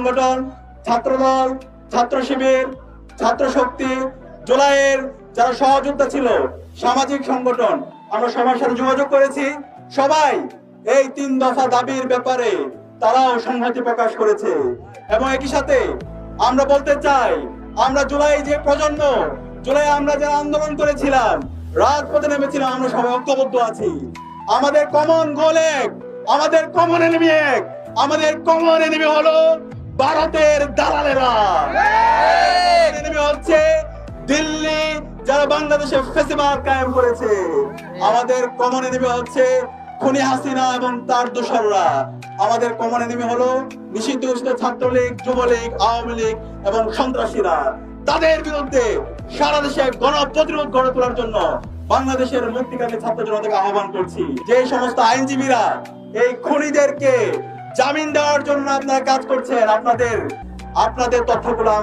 সংগঠন, ছাত্রদল, ছাত্র শিবির, ছাত্র শক্তি, জুলাইয়ের যারা সহযোদ্ধা ছিল, সামাজিক সংগঠন, আমরা সবার সাথে যোগাযোগ করেছি। সবাই এই 3 দফা দাবির ব্যাপারে তারাও সংহতি প্রকাশ করেছে। এবং একই সাথে আমরা বলতে চাই, আমরা জুলাই যে প্রজন্ম, জুলাই আমরা যারা আন্দোলন করেছিলাম, রাজপথে নেমেছিলাম, আমরা সবাই ঐক্যবদ্ধ আছি। আমাদের কমন গোল এক, আমাদের কমন এনিমি এক। আমাদের কমন এনিমি হলো ভারতের দালালেরা, এনিমি হচ্ছে দিল্লি, যারা বাংলাদেশে ফ্যাসিবাদ কায়েম করেছে। আমাদের কমন এনিমি হচ্ছে খুনি হাসিনা এবং তার দোসররা। আমাদের কমন এনিমি হলো নিষিদ্ধ ঘোষিত ছাত্রলীগ, যুবলীগ, আওয়ামী লীগ এবং সন্ত্রাসীরা। তাদের বিরুদ্ধে সারা দেশে গণ প্রতিরোধ গড়ে তোলার জন্য বাংলাদেশের মুক্তিকামী ছাত্র জনতাকে আহ্বান করছি। যে সমস্ত আইনজীবীরা এই খুনিদেরকে জামিন দেওয়ার জন্য আপনারা কাজ করছেন, আপনাদের তথ্যগুলো